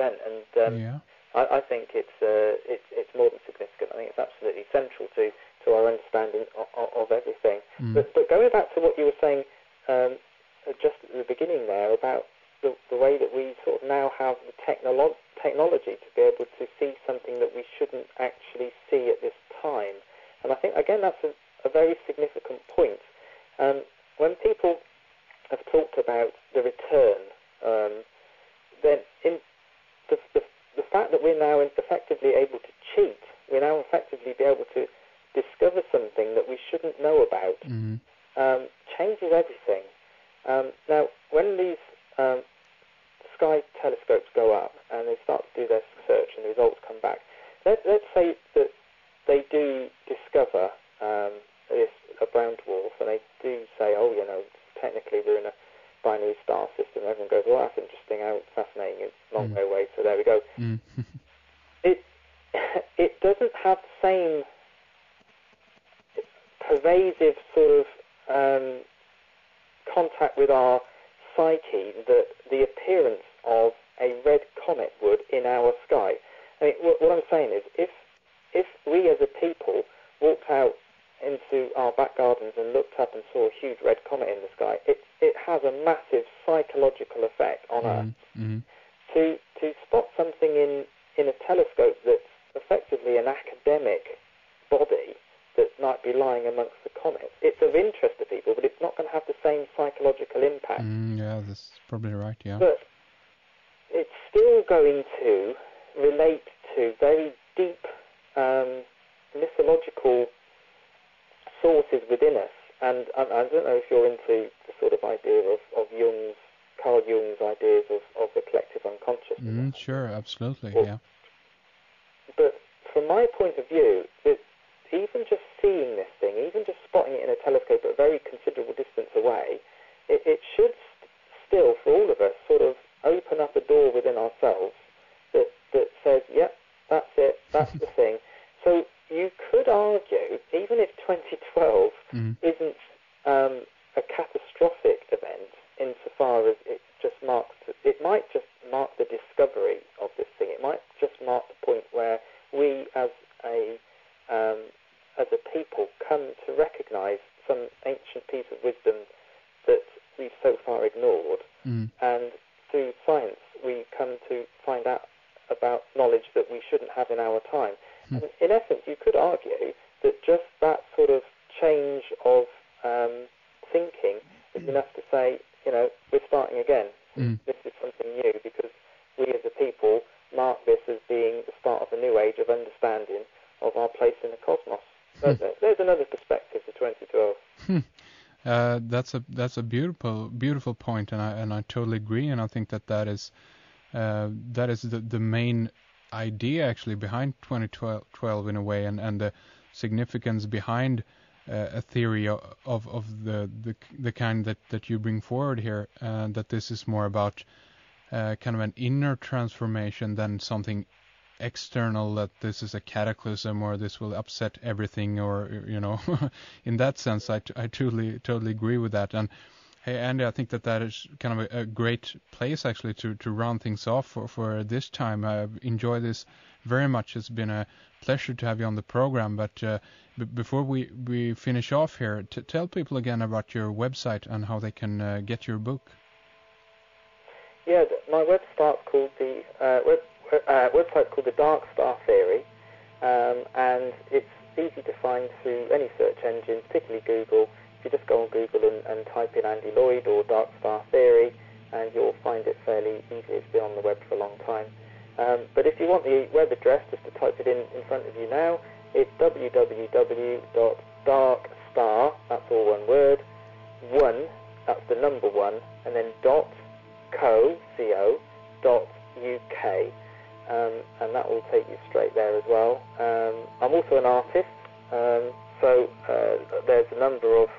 meant. And Yeah. I think it's more than significant. I think it's absolutely central to our understanding of everything. But going back to what you were saying just at the beginning there about the way that we sort of now have the technology to be able to see something that we shouldn't actually see at this time. And I think, again, that's a very significant point. When people have talked about the return, then in the fact that we're now effectively able to cheat, we're now effectively be able to discover something that we shouldn't know about, changes everything. Now, when these sky telescopes go up and they start to do their search and the results come back, let's say that they do discover a brown dwarf, and they do say, oh, technically we're in a binary star system. Everyone goes, well, that's interesting, how fascinating, it's a long way away, so there we go. It doesn't have the same pervasive sort of contact with our psyche that the appearance of a red comet would in our sky. I mean, what I'm saying is, if we as a people walked out into our back gardens and looked up and saw a huge red comet in the sky, it has a massive psychological effect on us. To spot something in a telescope that's effectively an academic body that might be lying amongst the comets, it's of interest to people, but it's not going to have the same psychological impact. Yeah, that's probably right, yeah. But it's still going to relate to very deep mythological sources within us. And I don't know if you're into the sort of idea of Carl Jung's ideas of the collective unconscious. Sure, absolutely, yeah. But from my point of view, that even just seeing this thing, even just spotting it in a telescope at a very considerable distance away, it should still, for all of us, sort of open up a door within ourselves that says, yep, that's it, that's the thing. So you could argue, even if 2012 isn't a catastrophic event insofar as it might just mark the discovery of this thing. It might just mark the point where we as a people come to recognize some ancient piece of wisdom that we've so far ignored, and through science we come to find out about knowledge that we shouldn't have in our time. And in essence, you could argue that just that sort of change of thinking is enough to say, we're starting again. This is something new, because we as a people mark this as being the start of a new age of understanding of our place in the cosmos. So there's another perspective to 2012. That's a beautiful point, and I totally agree. And I think that is the main idea actually behind 2012 in a way, and the significance behind a theory of the kind that you bring forward here, that this is more about kind of an inner transformation than something external, that this is a cataclysm or this will upset everything, or in that sense I totally agree with that. And hey, Andy, I think that is kind of a great place actually to round things off for this time. I've enjoyed this very much. It's been a pleasure to have you on the program. But before we finish off here, tell people again about your website and how they can get your book. Yeah, my website's called the Dark Star Theory, and it's easy to find through any search engine, particularly Google. If you just go on Google and type in Andy Lloyd or Dark Star Theory, and you'll find it fairly easy. It's been on the web for a long time. But if you want the web address, just to type it in front of you now, it's www.darkstar, that's all one word, 1, that's the number 1, and then .co.uk, and that will take you straight there as well. I'm also an artist, so there's a number of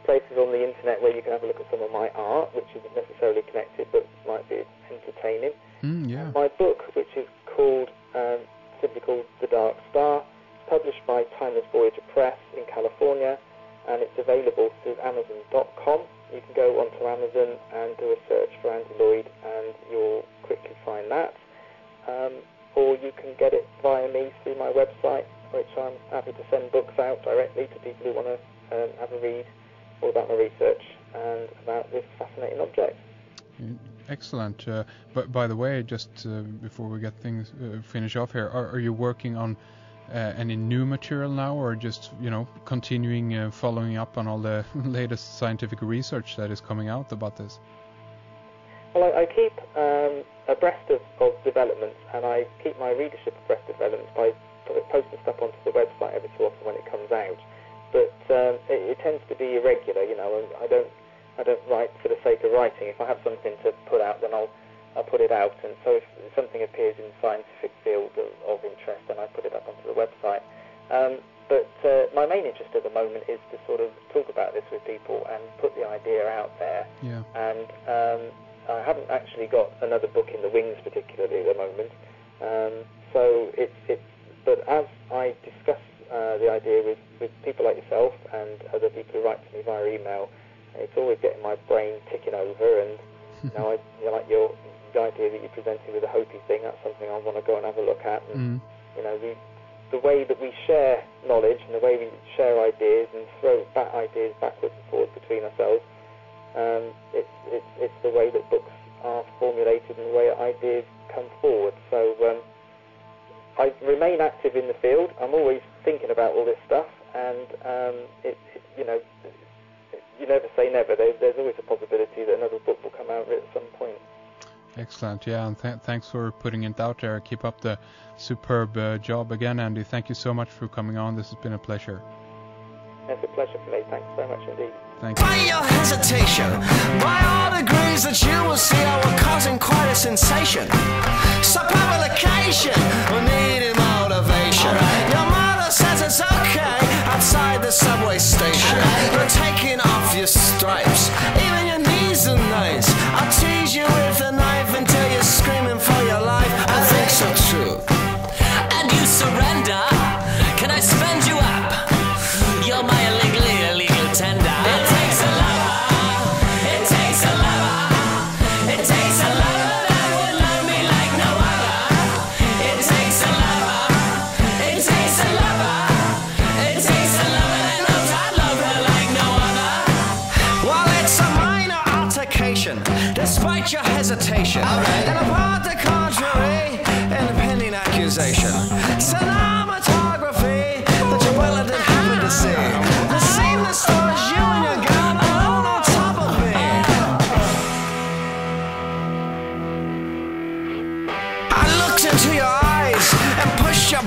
places on the internet where you can have a look at some of my art, which isn't necessarily connected but might be entertaining. Yeah. My book, which is simply called The Dark Star, published by Timeless Voyager Press in California, and it's available through Amazon.com. You can go onto Amazon and do a search for Andy Lloyd, and you'll quickly find that. or you can get it via me through my website, which I'm happy to send books out directly to people who want to have a read all about my research and about this fascinating object. Excellent. But by the way, just before we get things finish off here, are you working on any new material now, or just continuing following up on all the latest scientific research that is coming out about this? Well, I keep abreast of developments, and I keep my readership abreast of developments by posting stuff onto the website every so often when it comes out. But it tends to be irregular, and I don't write for the sake of writing. If I have something to put out, then I'll put it out. And so if something appears in the scientific field of interest, then I put it up onto the website. But my main interest at the moment is to sort of talk about this with people and put the idea out there. Yeah. And I haven't actually got another book in the wings particularly at the moment. But as I discuss the idea with people like yourself and other people who write to me via email, it's always getting my brain ticking over, and like the idea that you're presenting with the Hopi thing, that's something I want to go and have a look at. And the way that we share knowledge and the way we share ideas and throw ideas backwards and forwards between ourselves, it's the way that books are formulated and the way that ideas come forward. So I remain active in the field. I'm always thinking about all this stuff, and you never say never. There's always a possibility that another book will come out at some point. Excellent, yeah, and thanks for putting it out there. Keep up the superb job again, Andy. Thank you so much for coming on. This has been a pleasure. It's a pleasure for me. Thanks very much indeed. Thank you. By your hesitation, by all degrees that you will see, I will causing quite a sensation. So publication will need motivation. Your mother says it's okay outside the subway station. You're taking off your stripes, even your knees are nice. I'll tease you with a knife until you're screaming for your life. I think so too. And you surrender? Can I spend you up? You're my illegal tender. It takes a lover. It takes a lover. It takes a lover that would love me like no other. It takes a lover. It takes a lover. It takes a lover that knows I love her like no other. Well, it's a minor altercation, despite your hesitation. And apart the contrary, and pending accusation. Cinematography that you're well and happy to see. The same that stars you and your girl alone on top of me. I looked into your eyes and pushed your